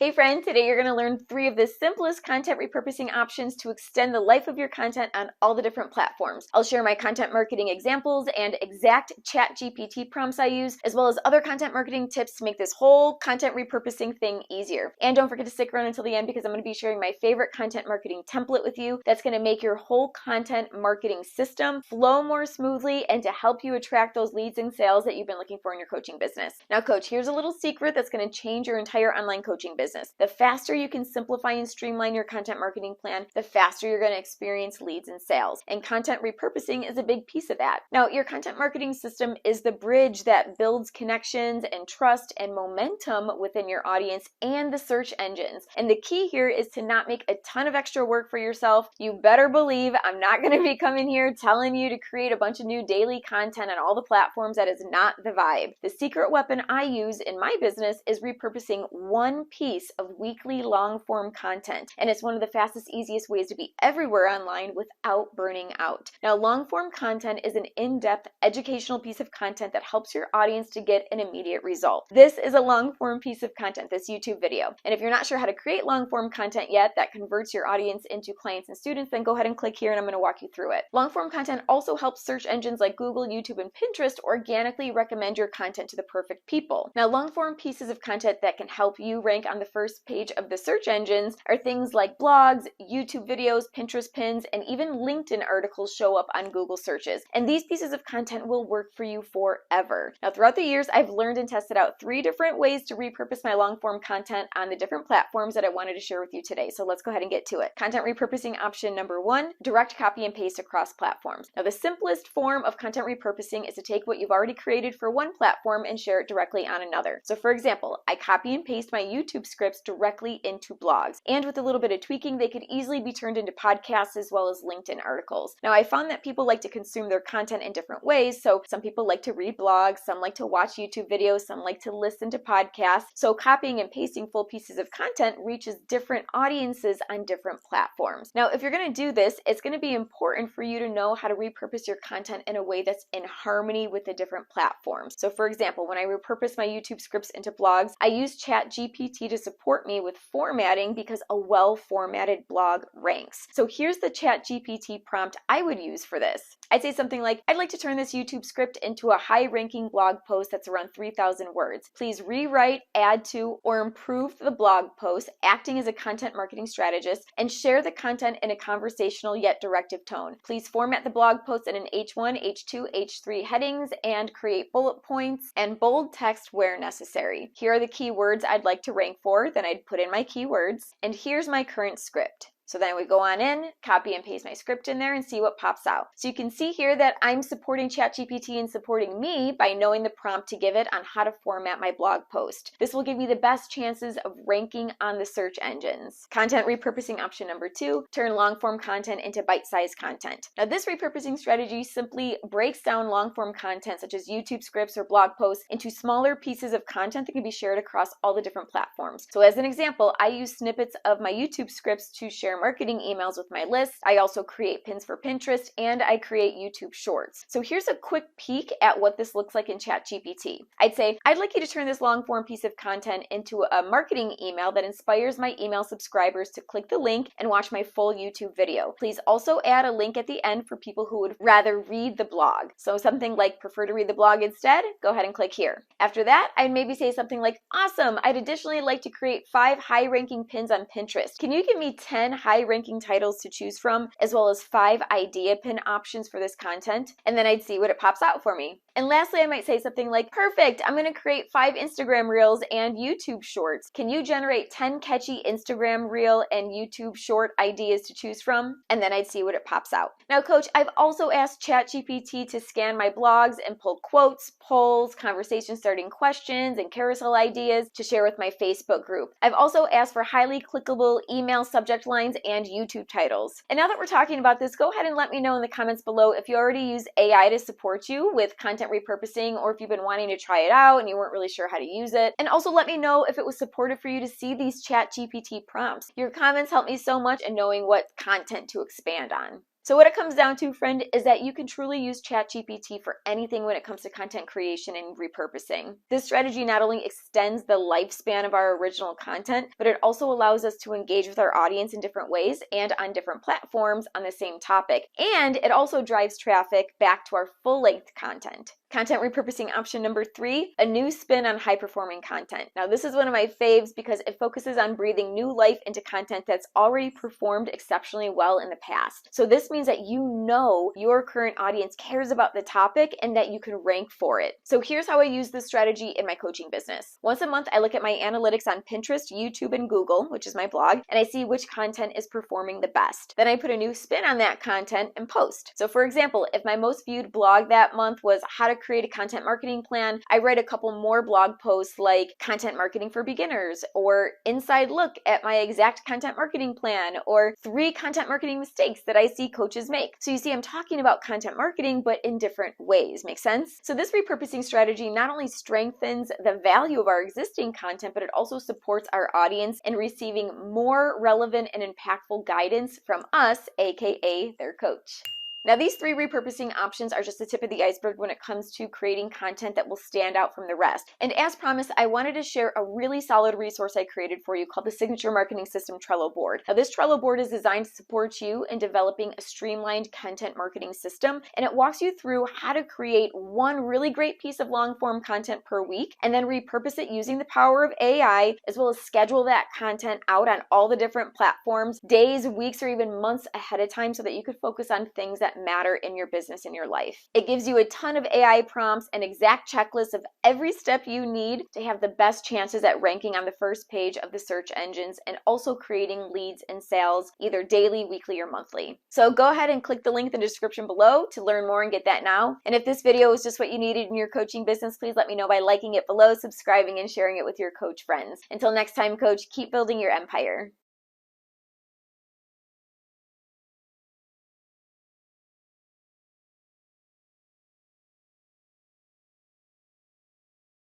Hey friend, today you're going to learn 3 of the simplest content repurposing options to extend the life of your content on all the different platforms. I'll share my content marketing examples and exact Chat GPT prompts I use, as well as other content marketing tips to make this whole content repurposing thing easier. And don't forget to stick around until the end because I'm going to be sharing my favorite content marketing template with you that's going to make your whole content marketing system flow more smoothly and to help you attract those leads and sales that you've been looking for in your coaching business. Now, coach, here's a little secret that's going to change your entire online coaching business. The faster you can simplify and streamline your content marketing plan, the faster you're going to experience leads and sales. And content repurposing is a big piece of that. Now, your content marketing system is the bridge that builds connections and trust and momentum within your audience and the search engines. And the key here is to not make a ton of extra work for yourself. You better believe I'm not going to be coming here telling you to create a bunch of new daily content on all the platforms. That is not the vibe. The secret weapon I use in my business is repurposing one piece of weekly long-form content, and it's one of the fastest, easiest ways to be everywhere online without burning out. Now, long-form content is an in-depth educational piece of content that helps your audience to get an immediate result. This is a long-form piece of content, this YouTube video. And if you're not sure how to create long-form content yet that converts your audience into clients and students, then go ahead and click here and I'm going to walk you through it. Long-form content also helps search engines like Google, YouTube, and Pinterest organically recommend your content to the perfect people. Now, long-form pieces of content that can help you rank on the first page of the search engines are things like blogs, YouTube videos, Pinterest pins, and even LinkedIn articles show up on Google searches. And these pieces of content will work for you forever. Now, throughout the years, I've learned and tested out 3 different ways to repurpose my long-form content on the different platforms that I wanted to share with you today. So let's go ahead and get to it. Content repurposing option number 1, direct copy and paste across platforms. Now, the simplest form of content repurposing is to take what you've already created for one platform and share it directly on another. So for example, I copy and paste my YouTube scripts directly into blogs. And with a little bit of tweaking, they could easily be turned into podcasts as well as LinkedIn articles. Now, I found that people like to consume their content in different ways. So some people like to read blogs, some like to watch YouTube videos, some like to listen to podcasts. So copying and pasting full pieces of content reaches different audiences on different platforms. Now, if you're going to do this, it's going to be important for you to know how to repurpose your content in a way that's in harmony with the different platforms. So for example, when I repurpose my YouTube scripts into blogs, I use Chat GPT to support me with formatting because a well-formatted blog ranks. So here's the Chat GPT prompt I would use for this. I'd say something like, I'd like to turn this YouTube script into a high-ranking blog post that's around 3,000 words. Please rewrite, add to, or improve the blog post, acting as a content marketing strategist, and share the content in a conversational yet directive tone. Please format the blog post in an H1, H2, H3 headings and create bullet points and bold text where necessary. Here are the keywords I'd like to rank for, then I'd put in my keywords, and here's my current script. So then we go on in, copy and paste my script in there and see what pops out. So you can see here that I'm supporting ChatGPT and supporting me by knowing the prompt to give it on how to format my blog post. This will give me the best chances of ranking on the search engines. Content repurposing option number 2, turn long-form content into bite-sized content. Now this repurposing strategy simply breaks down long-form content such as YouTube scripts or blog posts into smaller pieces of content that can be shared across all the different platforms. So as an example, I use snippets of my YouTube scripts to share marketing emails with my list. I also create pins for Pinterest and I create YouTube shorts. So here's a quick peek at what this looks like in Chat GPT. I'd say, I'd like you to turn this long form piece of content into a marketing email that inspires my email subscribers to click the link and watch my full YouTube video. Please also add a link at the end for people who would rather read the blog. So something like prefer to read the blog instead, go ahead and click here. After that, I'd maybe say something like, awesome, I'd additionally like to create 5 high-ranking pins on Pinterest. Can you give me 10 high-ranking titles to choose from, as well as 5 idea pin options for this content? And then I'd see what it pops out for me. And lastly, I might say something like, perfect, I'm going to create 5 Instagram reels and YouTube shorts. Can you generate 10 catchy Instagram reel and YouTube short ideas to choose from? And then I'd see what it pops out. Now, coach, I've also asked ChatGPT to scan my blogs and pull quotes, polls, conversation starting questions, and carousel ideas to share with my Facebook group. I've also asked for highly clickable email subject lines and YouTube titles. And now that we're talking about this, go ahead and let me know in the comments below if you already use AI to support you with content repurposing, or if you've been wanting to try it out and you weren't really sure how to use it. And also let me know if it was supportive for you to see these Chat GPT prompts. Your comments help me so much in knowing what content to expand on. So what it comes down to, friend, is that you can truly use Chat GPT for anything when it comes to content creation and repurposing. This strategy not only extends the lifespan of our original content, but it also allows us to engage with our audience in different ways and on different platforms on the same topic. And it also drives traffic back to our full-length content. Content repurposing option number 3, a new spin on high-performing content. Now, this is one of my faves because it focuses on breathing new life into content that's already performed exceptionally well in the past. So this means that you know your current audience cares about the topic and that you can rank for it. So here's how I use this strategy in my coaching business. Once a month, I look at my analytics on Pinterest, YouTube, and Google, which is my blog, and I see which content is performing the best. Then I put a new spin on that content and post. So for example, if my most viewed blog that month was how to create a content marketing plan, I write a couple more blog posts like content marketing for beginners, or inside look at my exact content marketing plan, or 3 content marketing mistakes that I see coaches make. So you see, I'm talking about content marketing, but in different ways. Make sense? So this repurposing strategy not only strengthens the value of our existing content, but it also supports our audience in receiving more relevant and impactful guidance from us, aka their coach. Now, these 3 repurposing options are just the tip of the iceberg when it comes to creating content that will stand out from the rest. And as promised, I wanted to share a really solid resource I created for you called the Signature Marketing System Trello board. Now, this Trello board is designed to support you in developing a streamlined content marketing system, and it walks you through how to create one really great piece of long-form content per week, and then repurpose it using the power of AI, as well as schedule that content out on all the different platforms, days, weeks, or even months ahead of time so that you could focus on things that matter in your business and your life. It gives you a ton of AI prompts and exact checklists of every step you need to have the best chances at ranking on the first page of the search engines and also creating leads and sales either daily, weekly, or monthly. So go ahead and click the link in the description below to learn more and get that now. And if this video was just what you needed in your coaching business, please let me know by liking it below, subscribing, and sharing it with your coach friends. Until next time, coach, keep building your empire.